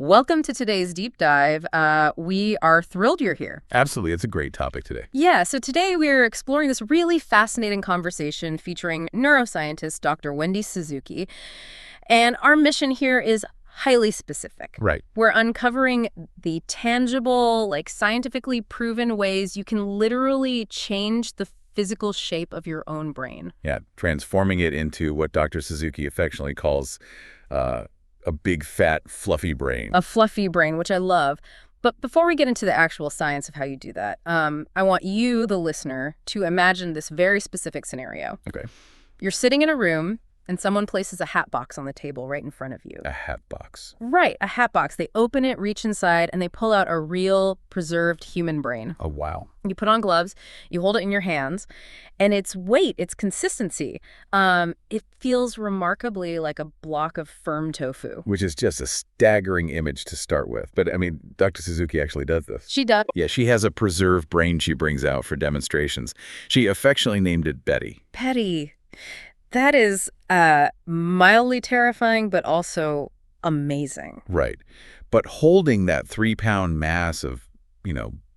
Welcome to today's deep dive. We are thrilled you're here. Absolutely. It's a great topic today. Yeah, so today we're exploring this really fascinating conversation featuring neuroscientist Dr. Wendy Suzuki. And our mission here is highly specific. Right. We're uncovering the tangible, scientifically proven ways you can literally change the physical shape of your own brain. Yeah, transforming it into what Dr. Suzuki affectionately calls a big, fat, fluffy brain. A fluffy brain, which I love. But before we get into the actual science of how you do that, I want you, the listener, to imagine this very specific scenario. Okay. You're sitting in a room, and someone places a hat box on the table right in front of you. A hat box. Right, a hat box. They open it, reach inside, and they pull out a real, preserved human brain. Oh, wow. You put on gloves, you hold it in your hands, and its weight, its consistency, it feels remarkably like a block of firm tofu. Which is just a staggering image to start with. But, I mean, Dr. Suzuki actually does this. She does. Yeah, she has a preserved brain she brings out for demonstrations. She affectionately named it Betty. Betty. That is mildly terrifying, but also amazing. Right. But holding that 3-pound mass of,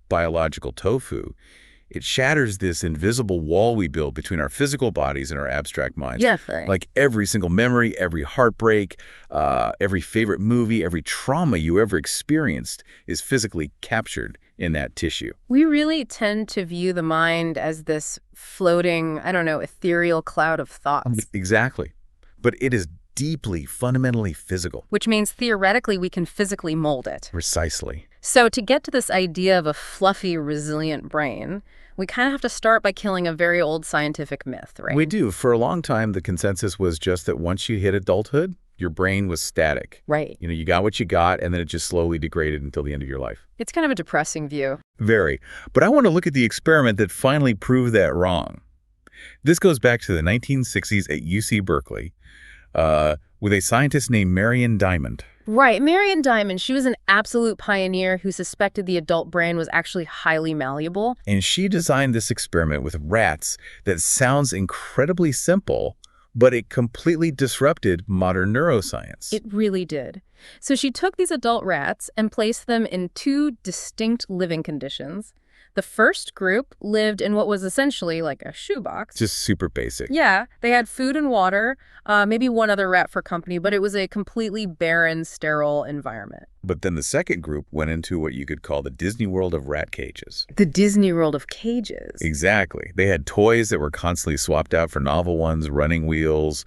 biological tofu, it shatters this invisible wall we build between our physical bodies and our abstract minds. Yeah, right. Like every single memory, every heartbreak, every favorite movie, every trauma you ever experienced is physically captured in that tissue. We really tend to view the mind as this floating, ethereal cloud of thoughts. Exactly. But it is deeply, fundamentally physical. Which means theoretically we can physically mold it. Precisely. So to get to this idea of a fluffy, resilient brain, we kind of have to start by killing a very old scientific myth, right? We do. For a long time, the consensus was just that once you hit adulthood, your brain was static. Right. You got what you got, and then it just slowly degraded until the end of your life. It's kind of a depressing view. Very. But I want to look at the experiment that finally proved that wrong. This goes back to the 1960s at UC Berkeley with a scientist named Marion Diamond. Right. Marion Diamond, she was an absolute pioneer who suspected the adult brain was actually highly malleable. And she designed this experiment with rats that sounds incredibly simple, but it completely disrupted modern neuroscience. It really did. So she took these adult rats and placed them in two distinct living conditions. The first group lived in what was essentially like a shoebox. Just super basic. Yeah, they had food and water, maybe one other rat for company, but it was a completely barren, sterile environment. But then the second group went into what you could call the Disney World of rat cages. The Disney World of cages. Exactly. They had toys that were constantly swapped out for novel ones, running wheels,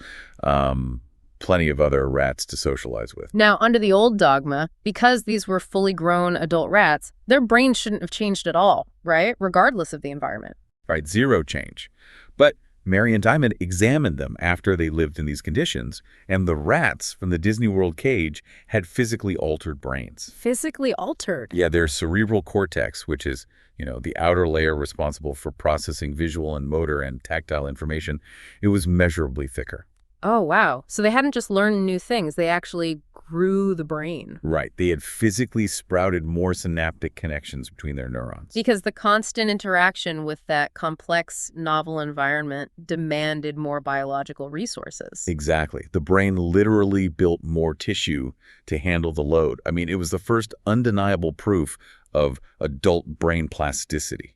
plenty of other rats to socialize with. Now, under the old dogma, because these were fully grown adult rats, their brains shouldn't have changed at all, right? Regardless of the environment. Right, zero change. But Marion Diamond examined them after they lived in these conditions, and the rats from the Disney World cage had physically altered brains. Physically altered? Yeah, their cerebral cortex, which is, the outer layer responsible for processing visual and motor and tactile information, it was measurably thicker. Oh, wow. So they hadn't just learned new things, they actually grew the brain. Right. They had physically sprouted more synaptic connections between their neurons. Because the constant interaction with that complex, novel environment demanded more biological resources. Exactly. The brain literally built more tissue to handle the load. I mean, it was the first undeniable proof of adult brain plasticity.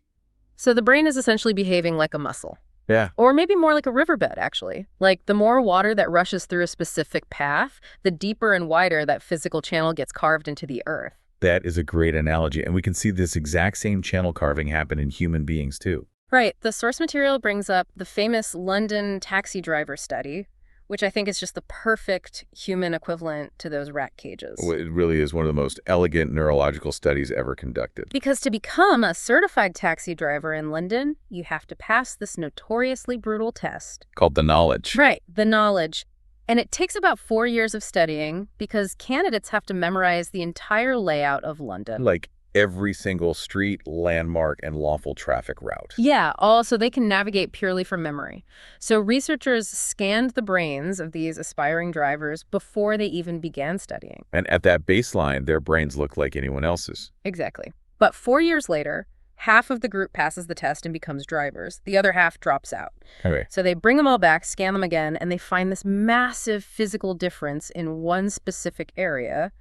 So the brain is essentially behaving like a muscle. Yeah. Or maybe more like a riverbed, actually. Like the more water that rushes through a specific path, the deeper and wider that physical channel gets carved into the earth. That is a great analogy. And we can see this exact same channel carving happen in human beings, too. Right. The source material brings up the famous London taxi driver study, which I think is just the perfect human equivalent to those rat cages. Well, it really is one of the most elegant neurological studies ever conducted. Because to become a certified taxi driver in London, you have to pass this notoriously brutal test. Called the knowledge. Right, the knowledge. And it takes about 4 years of studying because candidates have to memorize the entire layout of London. Like every single street, landmark, and lawful traffic route. Yeah, all so they can navigate purely from memory. So researchers scanned the brains of these aspiring drivers before they even began studying. And at that baseline, their brains look like anyone else's. Exactly. But 4 years later, half of the group passes the test and becomes drivers. The other half drops out. Okay. So they bring them all back, scan them again, and they find this massive physical difference in one specific area.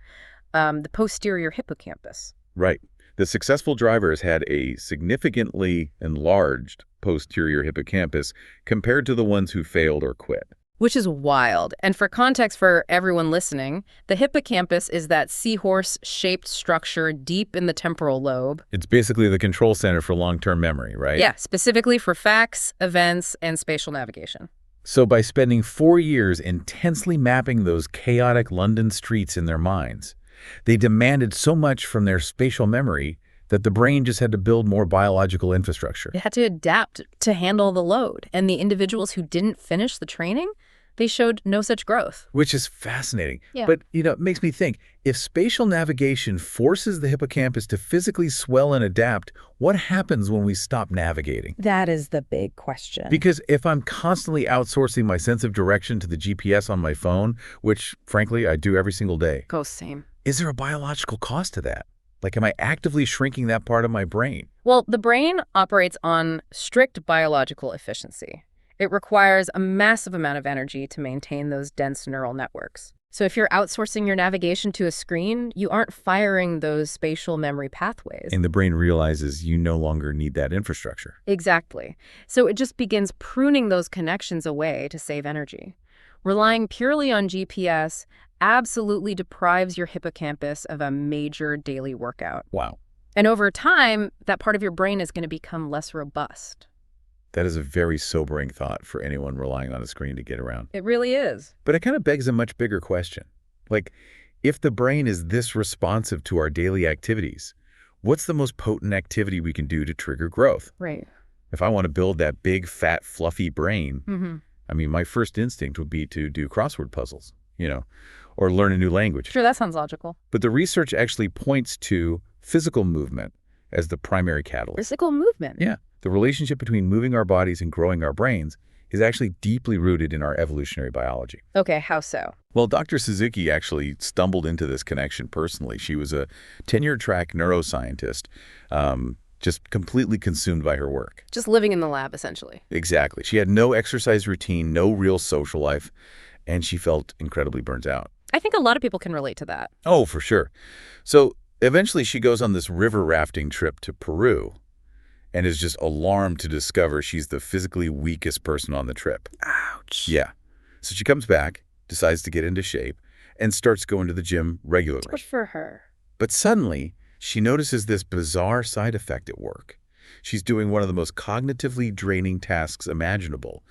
the posterior hippocampus. Right. The successful drivers had a significantly enlarged posterior hippocampus compared to the ones who failed or quit. Which is wild. And for context for everyone listening, the hippocampus is that seahorse-shaped structure deep in the temporal lobe. It's basically the control center for long-term memory, right? Yeah, specifically for facts, events, and spatial navigation. So by spending 4 years intensely mapping those chaotic London streets in their minds, they demanded so much from their spatial memory that the brain just had to build more biological infrastructure. It had to adapt to handle the load. And the individuals who didn't finish the training, they showed no such growth. Which is fascinating. Yeah. But, it makes me think, if spatial navigation forces the hippocampus to physically swell and adapt, what happens when we stop navigating? That is the big question. Because if I'm constantly outsourcing my sense of direction to the GPS on my phone, which, frankly, I do every single day, Same. is there a biological cost to that? Like, am I actively shrinking that part of my brain? Well, the brain operates on strict biological efficiency. It requires a massive amount of energy to maintain those dense neural networks. So if you're outsourcing your navigation to a screen, you aren't firing those spatial memory pathways. And the brain realizes you no longer need that infrastructure. Exactly. So it just begins pruning those connections away to save energy. Relying purely on GPS absolutely deprives your hippocampus of a major daily workout. Wow. And over time, that part of your brain is going to become less robust. That is a very sobering thought for anyone relying on a screen to get around. It really is. But it kind of begs a much bigger question. Like, if the brain is this responsive to our daily activities, what's the most potent activity we can do to trigger growth? Right. If I want to build that big, fat, fluffy brain, Mm-hmm. my first instinct would be to do crossword puzzles, or learn a new language. Sure, that sounds logical. But the research actually points to physical movement as the primary catalyst. Physical movement. Yeah. The relationship between moving our bodies and growing our brains is actually deeply rooted in our evolutionary biology. Okay, how so? Well, Dr. Suzuki actually stumbled into this connection personally. She was a tenure-track neuroscientist, just completely consumed by her work. Just living in the lab, essentially. Exactly. She had no exercise routine, no real social life, and she felt incredibly burnt out. I think a lot of people can relate to that. Oh, for sure. So eventually she goes on this river rafting trip to Peru and is just alarmed to discover she's the physically weakest person on the trip. Ouch. Yeah. So she comes back, decides to get into shape, and starts going to the gym regularly. Good for her. But suddenly, she notices this bizarre side effect at work. She's doing one of the most cognitively draining tasks imaginable,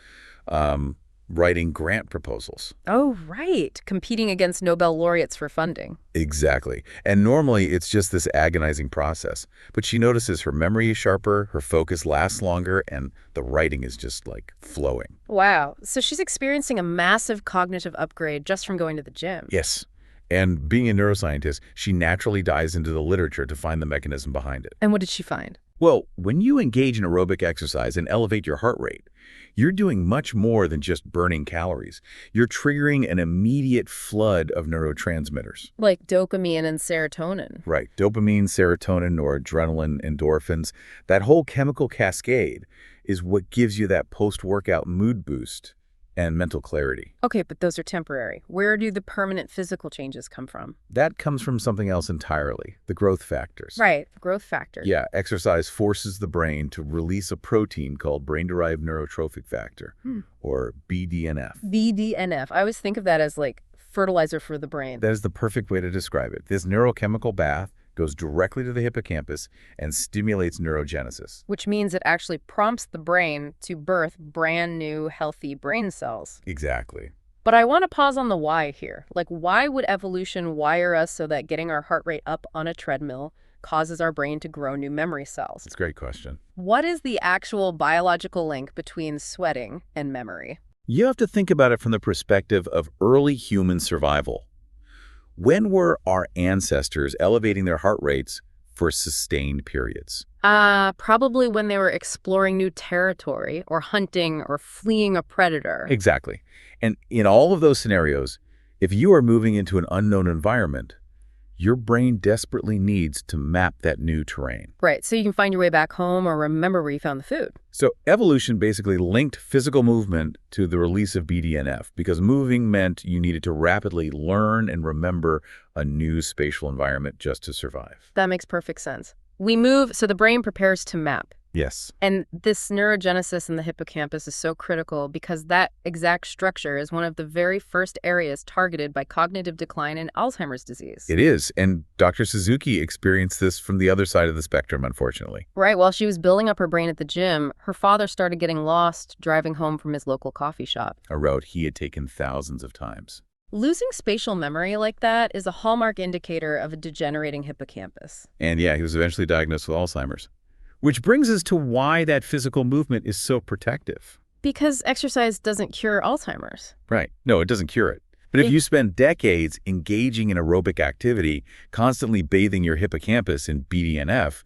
writing grant proposals. Oh, right. Competing against Nobel laureates for funding. Exactly. And normally it's just this agonizing process. But she notices her memory is sharper, her focus lasts longer, and the writing is just like flowing. Wow. So she's experiencing a massive cognitive upgrade just from going to the gym. Yes. And being a neuroscientist, she naturally dives into the literature to find the mechanism behind it. And what did she find? Well, when you engage in aerobic exercise and elevate your heart rate, you're doing much more than just burning calories. You're triggering an immediate flood of neurotransmitters. Like dopamine and serotonin. Right. Dopamine, serotonin, or adrenaline, endorphins. That whole chemical cascade is what gives you that post-workout mood boost and mental clarity. Okay, but those are temporary. Where do the permanent physical changes come from? That comes from something else entirely, the growth factors. Right, growth factor. Yeah, exercise forces the brain to release a protein called brain-derived neurotrophic factor, or BDNF. BDNF. I always think of that as like fertilizer for the brain. That is the perfect way to describe it. This neurochemical bath goes directly to the hippocampus and stimulates neurogenesis. Which means it actually prompts the brain to birth brand new, healthy brain cells. Exactly. But I want to pause on the why here. Like, why would evolution wire us so that getting our heart rate up on a treadmill causes our brain to grow new memory cells? That's a great question. What is the actual biological link between sweating and memory? You have to think about it from the perspective of early human survival. When were our ancestors elevating their heart rates for sustained periods? Probably when they were exploring new territory or hunting or fleeing a predator. Exactly. And in all of those scenarios, if you are moving into an unknown environment, your brain desperately needs to map that new terrain. Right, so you can find your way back home or remember where you found the food. So evolution basically linked physical movement to the release of BDNF because moving meant you needed to rapidly learn and remember a new spatial environment just to survive. That makes perfect sense. We move, so the brain prepares to map. Yes. And this neurogenesis in the hippocampus is so critical because that exact structure is one of the very first areas targeted by cognitive decline in Alzheimer's disease. It is, and Dr. Suzuki experienced this from the other side of the spectrum, unfortunately. Right, while she was building up her brain at the gym, her father started getting lost driving home from his local coffee shop. A route he had taken thousands of times. Losing spatial memory like that is a hallmark indicator of a degenerating hippocampus. And yeah, he was eventually diagnosed with Alzheimer's. Which brings us to why that physical movement is so protective. Because exercise doesn't cure Alzheimer's. Right. No, it doesn't cure it. But if you spend decades engaging in aerobic activity, constantly bathing your hippocampus in BDNF,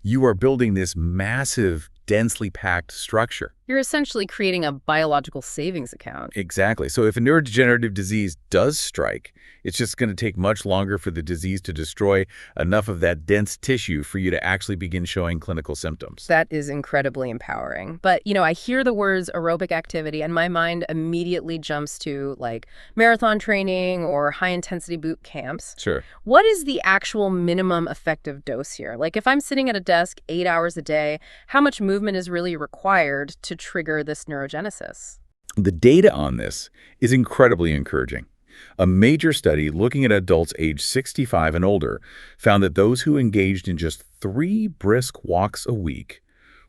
you are building this massive, densely packed structure. You're essentially creating a biological savings account. Exactly. So if a neurodegenerative disease does strike, it's just going to take much longer for the disease to destroy enough of that dense tissue for you to actually begin showing clinical symptoms. That is incredibly empowering. But, I hear the words aerobic activity and my mind immediately jumps to like marathon training or high-intensity boot camps. Sure. What is the actual minimum effective dose here? Like if I'm sitting at a desk 8 hours a day, how much movement is really required to trigger this neurogenesis? The data on this is incredibly encouraging. A major study looking at adults aged 65 and older found that those who engaged in just 3 brisk walks a week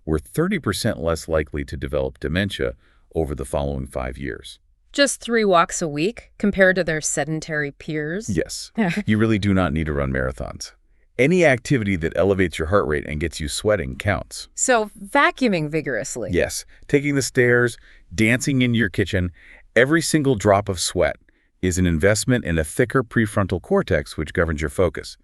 were 30% less likely to develop dementia over the following 5 years. Just 3 walks a week compared to their sedentary peers? Yes. You really do not need to run marathons. Any activity that elevates your heart rate and gets you sweating counts. So vacuuming vigorously. Yes. Taking the stairs, dancing in your kitchen, every single drop of sweat is an investment in a thicker prefrontal cortex, which governs your focus,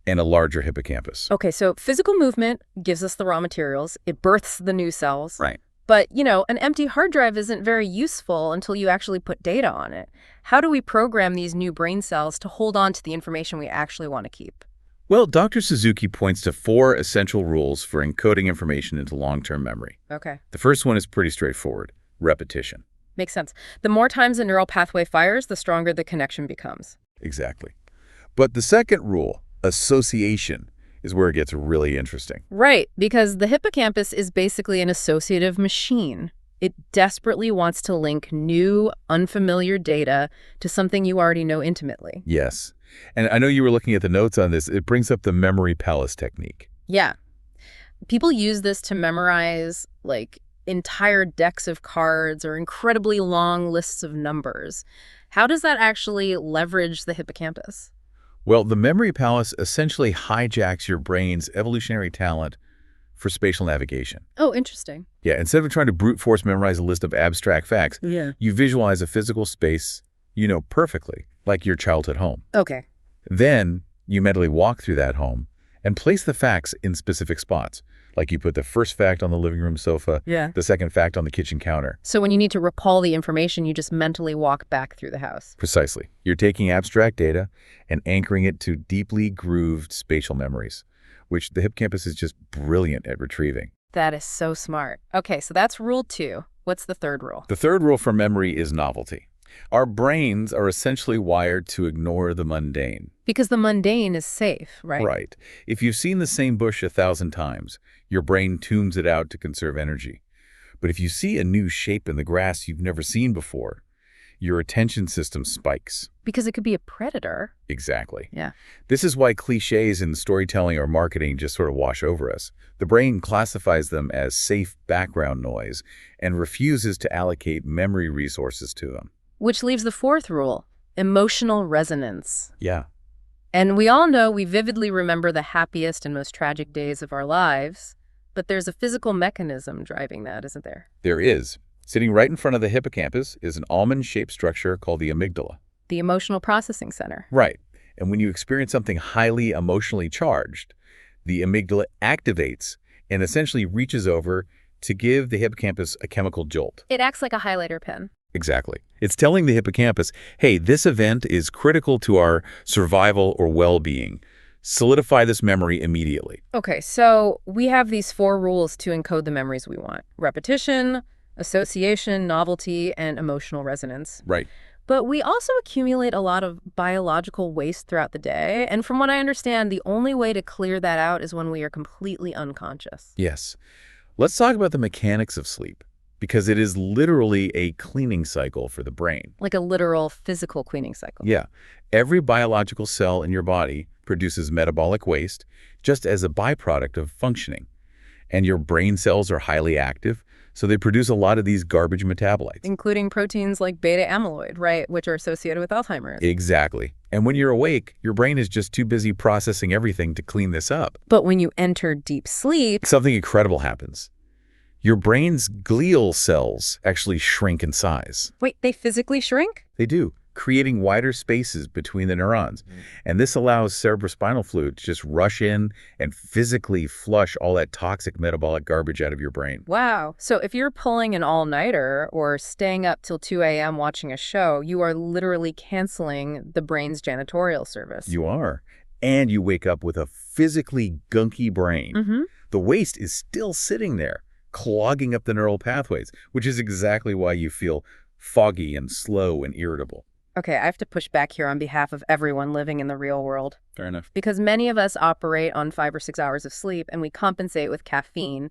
and a larger hippocampus. Okay, so physical movement gives us the raw materials. It births the new cells. Right. But, an empty hard drive isn't very useful until you actually put data on it. How do we program these new brain cells to hold on to the information we actually want to keep? Well, Dr. Suzuki points to 4 essential rules for encoding information into long-term memory. Okay. The first one is pretty straightforward: repetition. Makes sense. The more times a neural pathway fires, the stronger the connection becomes. Exactly. But the second rule, association, is where it gets really interesting. Right, because the hippocampus is basically an associative machine. It desperately wants to link new, unfamiliar data to something you already know intimately. Yes. And I know you were looking at the notes on this. It brings up the memory palace technique. Yeah. People use this to memorize, entire decks of cards or incredibly long lists of numbers. How does that actually leverage the hippocampus? Well, the memory palace essentially hijacks your brain's evolutionary talent for spatial navigation. Oh, interesting. Yeah, instead of trying to brute force memorize a list of abstract facts, you visualize a physical space you know perfectly, like your childhood home. Okay. Then you mentally walk through that home and place the facts in specific spots. Like you put the first fact on the living room sofa, the second fact on the kitchen counter. So when you need to recall the information, you just mentally walk back through the house. Precisely. You're taking abstract data and anchoring it to deeply grooved spatial memories, which the hippocampus is just brilliant at retrieving. That is so smart. Okay, so that's rule 2. What's the third rule? The third rule for memory is novelty. Our brains are essentially wired to ignore the mundane. Because the mundane is safe, right? Right. If you've seen the same bush 1,000 times, your brain tunes it out to conserve energy. But if you see a new shape in the grass you've never seen before, your attention system spikes. Because it could be a predator. Exactly. Yeah. This is why cliches in storytelling or marketing just sort of wash over us. The brain classifies them as safe background noise and refuses to allocate memory resources to them. Which leaves the fourth rule, emotional resonance. Yeah. And we all know we vividly remember the happiest and most tragic days of our lives, but there's a physical mechanism driving that, isn't there? There is. Sitting right in front of the hippocampus is an almond-shaped structure called the amygdala. The emotional processing center. Right. And when you experience something highly emotionally charged, the amygdala activates and essentially reaches over to give the hippocampus a chemical jolt. It acts like a highlighter pen. Exactly. It's telling the hippocampus, hey, this event is critical to our survival or well-being. Solidify this memory immediately. Okay, so we have these 4 rules to encode the memories we want: repetition, association, novelty, and emotional resonance. Right. But we also accumulate a lot of biological waste throughout the day, and from what I understand, the only way to clear that out is when we are completely unconscious. Yes. Let's talk about the mechanics of sleep, because it is literally a cleaning cycle for the brain. Like a literal physical cleaning cycle. Yeah. Every biological cell in your body produces metabolic waste just as a byproduct of functioning. And your brain cells are highly active, so they produce a lot of these garbage metabolites. Including proteins like beta amyloid, right, which are associated with Alzheimer's. Exactly. And when you're awake, your brain is just too busy processing everything to clean this up. But when you enter deep sleep, Something incredible happens. Your brain's glial cells actually shrink in size. wait, they physically shrink? They do, creating wider spaces between the neurons. And this allows cerebrospinal fluid to just rush in and physically flush all that toxic metabolic garbage out of your brain. Wow. So if you're pulling an all-nighter or staying up till 2 a.m. watching a show, you are literally canceling the brain's janitorial service. You are. And you wake up with a physically gunky brain. Mm-hmm. The waste is still sitting there, clogging up the neural pathways, which is exactly why you feel foggy and slow and irritable. Okay, I have to push back here on behalf of everyone living in the real world. Fair enough. Because many of us operate on 5 or 6 hours of sleep and we compensate with caffeine.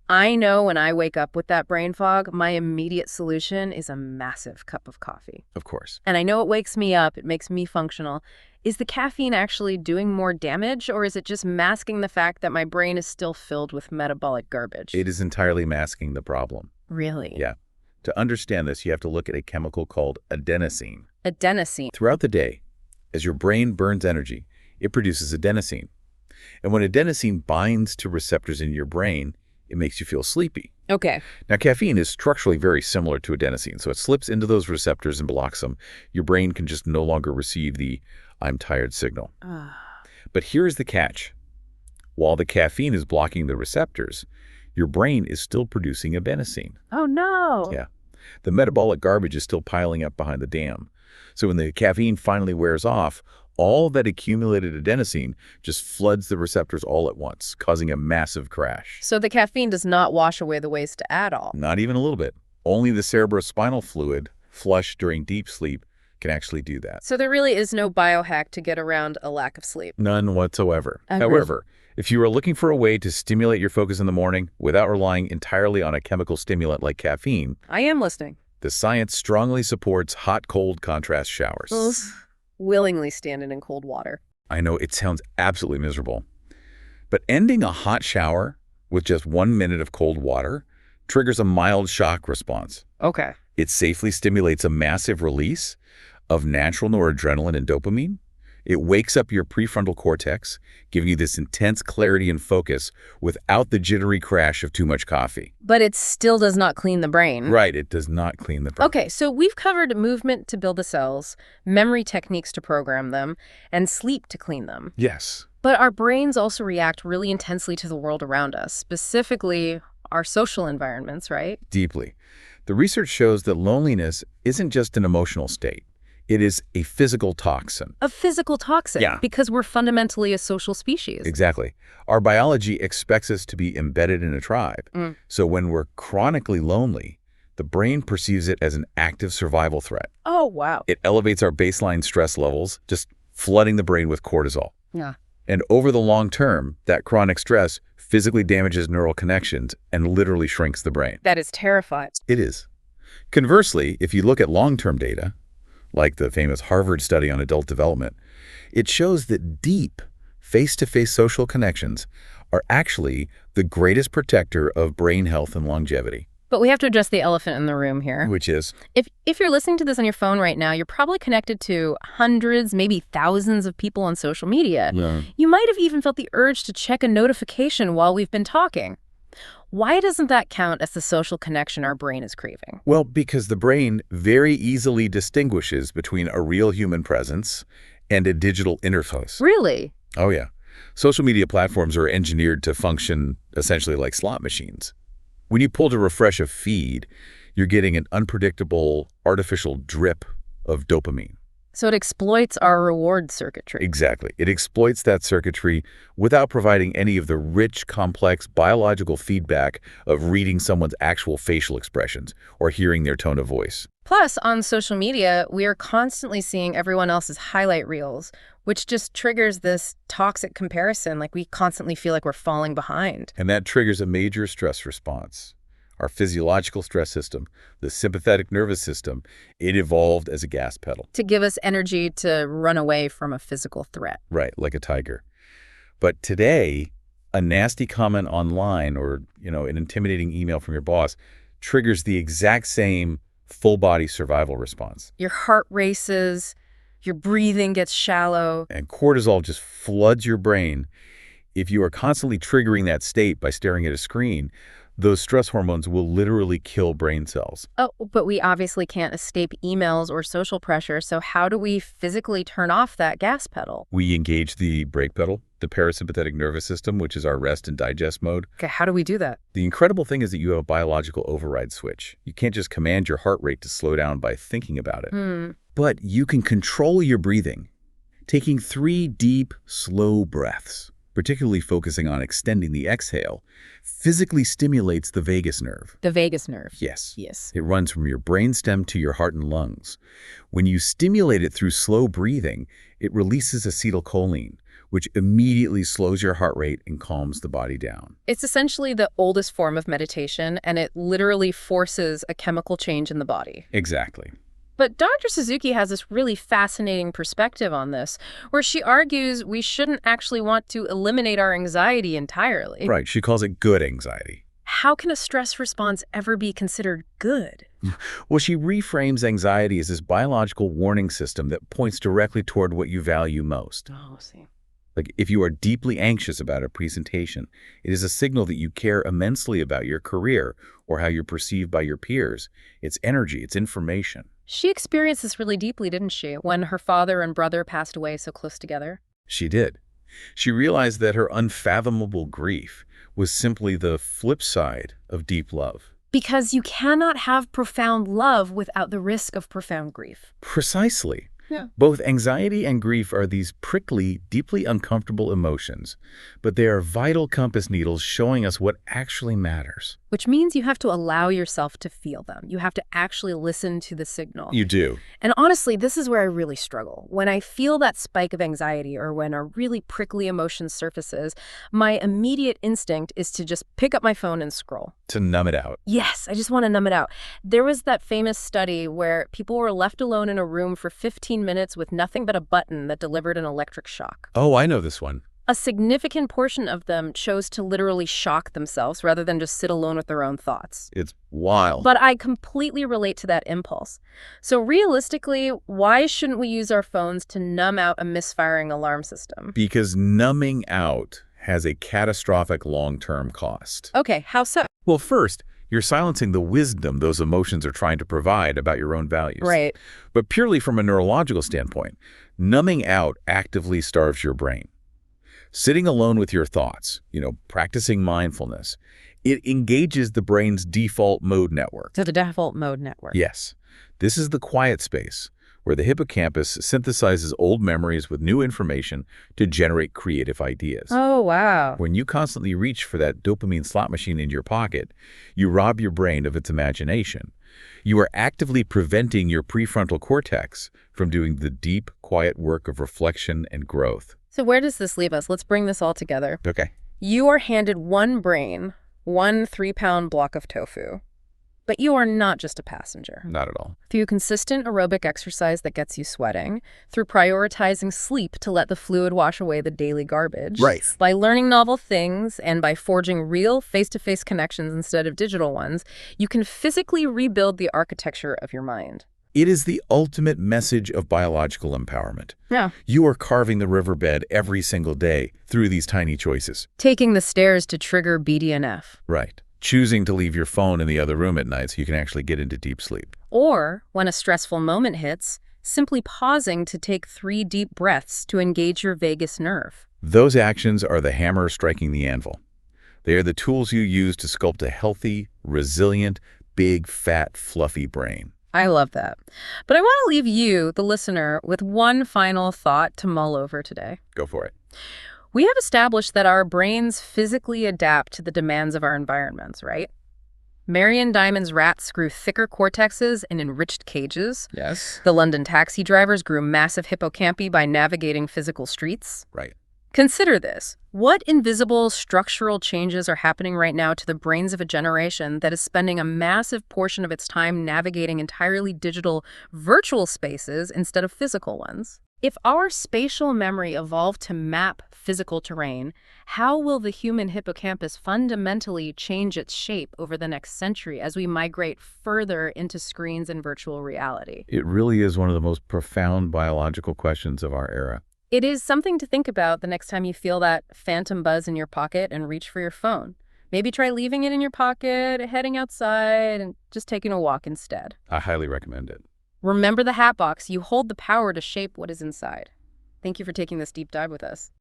I know when I wake up with that brain fog, my immediate solution is a massive cup of coffee. Of course. And I know it wakes me up, it makes me functional. Is the caffeine actually doing more damage, or is it just masking the fact that my brain is still filled with metabolic garbage? It is entirely masking the problem. Really? Yeah. To understand this, you have to look at a chemical called adenosine. Adenosine. Throughout the day, as your brain burns energy, it produces adenosine. And when adenosine binds to receptors in your brain, it makes you feel sleepy. Okay. Now, caffeine is structurally very similar to adenosine, so it slips into those receptors and blocks them. Your brain can just no longer receive the "I'm tired" signal. But here's the catch. While the caffeine is blocking the receptors, your brain is still producing adenosine. Oh, no. Yeah. The metabolic garbage is still piling up behind the dam. So when the caffeine finally wears off, all that accumulated adenosine just floods the receptors all at once, causing a massive crash. So the caffeine does not wash away the waste at all. Not even a little bit. Only the cerebrospinal fluid, flushed during deep sleep, can actually do that. So there really is no biohack to get around a lack of sleep. None whatsoever. Agreed. However, if you are looking for a way to stimulate your focus in the morning without relying entirely on a chemical stimulant like caffeine, I am listening. the science strongly supports hot-cold contrast showers. Willingly standing in cold water. I know it sounds absolutely miserable, but ending a hot shower with just 1 minute of cold water triggers a mild shock response. Okay. It safely stimulates a massive release of natural noradrenaline and dopamine. It wakes up your prefrontal cortex, giving you this intense clarity and focus without the jittery crash of too much coffee. But it still does not clean the brain. Right, it does not clean the brain. Okay, so we've covered movement to build the cells, memory techniques to program them, and sleep to clean them. Yes. But our brains also react really intensely to the world around us, specifically our social environments, right? Deeply. The research shows that loneliness isn't just an emotional state. It is a physical toxin. A physical toxin. Yeah. Because we're fundamentally a social species. Exactly. Our biology expects us to be embedded in a tribe. So when we're chronically lonely, the brain perceives it as an active survival threat. Oh, wow. It elevates our baseline stress levels, just flooding the brain with cortisol. Yeah. And over the long term, that chronic stress physically damages neural connections and literally shrinks the brain. That is terrifying. It is. Conversely, if you look at long-term data, like the famous Harvard study on adult development, it shows that deep, face-to-face social connections are actually the greatest protector of brain health and longevity. But we have to address the elephant in the room here. Which is? If you're listening to this on your phone right now, you're probably connected to hundreds, maybe thousands of people on social media. Yeah. You might have even felt the urge to check a notification while we've been talking. Why doesn't that count as the social connection our brain is craving? Well, because the brain very easily distinguishes between a real human presence and a digital interface. Really? Oh, yeah. Social media platforms are engineered to function essentially like slot machines. When you pull to refresh a feed, You're getting an unpredictable, artificial drip of dopamine. So it exploits our reward circuitry. Exactly. It exploits that circuitry without providing any of the rich, complex biological feedback of reading someone's actual facial expressions or hearing their tone of voice. Plus, on social media, we are constantly seeing everyone else's highlight reels, which just triggers this toxic comparison. Like we constantly feel like we're falling behind. And that triggers a major stress response. Our physiological stress system, the sympathetic nervous system, it evolved as a gas pedal. To give us energy to run away from a physical threat. Right, like a tiger. But today, a nasty comment online or, an intimidating email from your boss triggers the exact same full-body survival response. Your heart races, your breathing gets shallow. And cortisol just floods your brain. If you are constantly triggering that state by staring at a screen, those stress hormones will literally kill brain cells. Oh, but we obviously can't escape emails or social pressure, so how do we physically turn off that gas pedal? We engage the brake pedal, the parasympathetic nervous system, which is our rest and digest mode. Okay, how do we do that? The incredible thing is that you have a biological override switch. You can't just command your heart rate to slow down by thinking about it. But you can control your breathing, taking 3 deep, slow breaths, particularly focusing on extending the exhale, physically stimulates the vagus nerve. The vagus nerve. Yes. Yes. It runs from your brainstem to your heart and lungs. When you stimulate it through slow breathing, it releases acetylcholine, which immediately slows your heart rate and calms the body down. It's essentially the oldest form of meditation, and it literally forces a chemical change in the body. Exactly. But Dr. Suzuki has this really fascinating perspective on this, where she argues we shouldn't actually want to eliminate our anxiety entirely. Right. She calls it good anxiety. How can a stress response ever be considered good? Well, she reframes anxiety as this biological warning system that points directly toward what you value most. Oh, see. Like if you are deeply anxious about a presentation, it is a signal that you care immensely about your career or how you're perceived by your peers. It's energy, it's information. She experienced this really deeply, didn't she, when her father and brother passed away so close together? She did. She realized that her unfathomable grief was simply the flip side of deep love. Because you cannot have profound love without the risk of profound grief. Precisely. Yeah. Both anxiety and grief are these prickly, deeply uncomfortable emotions, but they are vital compass needles showing us what actually matters. Which means you have to allow yourself to feel them. You have to actually listen to the signal. You do. And honestly, this is where I really struggle. When I feel that spike of anxiety or when a really prickly emotion surfaces, my immediate instinct is to just pick up my phone and scroll. To numb it out. Yes, I just want to numb it out. There was that famous study where people were left alone in a room for 15 minutes with nothing but a button that delivered an electric shock. Oh, I know this one. A significant portion of them chose to literally shock themselves rather than just sit alone with their own thoughts. It's wild. But I completely relate to that impulse. So realistically, why shouldn't we use our phones to numb out a misfiring alarm system? Because numbing out has a catastrophic long-term cost. Okay, how so? Well, first, you're silencing the wisdom those emotions are trying to provide about your own values. Right. But purely from a neurological standpoint, numbing out actively starves your brain. Sitting alone with your thoughts, practicing mindfulness, it engages the brain's default mode network. So the default mode network. Yes. This is the quiet space where the hippocampus synthesizes old memories with new information to generate creative ideas. Oh, wow. When you constantly reach for that dopamine slot machine in your pocket, you rob your brain of its imagination. You are actively preventing your prefrontal cortex from doing the deep, quiet work of reflection and growth. So where does this leave us? Let's bring this all together. Okay. You are handed one brain, 1 3-pound block of tofu. But you are not just a passenger. Not at all. Through consistent aerobic exercise that gets you sweating, through prioritizing sleep to let the fluid wash away the daily garbage, Right. by learning novel things, and by forging real face-to-face connections instead of digital ones, you can physically rebuild the architecture of your mind. It is the ultimate message of biological empowerment. Yeah. You are carving the riverbed every single day through these tiny choices. Taking the stairs to trigger BDNF. Right. Choosing to leave your phone in the other room at night so you can actually get into deep sleep. Or, when a stressful moment hits, simply pausing to take 3 deep breaths to engage your vagus nerve. Those actions are the hammer striking the anvil. They are the tools you use to sculpt a healthy, resilient, big, fat, fluffy brain. I love that. But I want to leave you, the listener, with one final thought to mull over today. Go for it. We have established that our brains physically adapt to the demands of our environments, right? Marion Diamond's rats grew thicker cortexes in enriched cages. Yes. The London taxi drivers grew massive hippocampi by navigating physical streets. Right. Consider this. What invisible structural changes are happening right now to the brains of a generation that is spending a massive portion of its time navigating entirely digital, virtual spaces instead of physical ones? If our spatial memory evolved to map physical terrain, how will the human hippocampus fundamentally change its shape over the next century as we migrate further into screens and virtual reality? It really is one of the most profound biological questions of our era. It is something to think about the next time you feel that phantom buzz in your pocket and reach for your phone. Maybe try leaving it in your pocket, heading outside, and just taking a walk instead. I highly recommend it. Remember the hat box. You hold the power to shape what is inside. Thank you for taking this deep dive with us.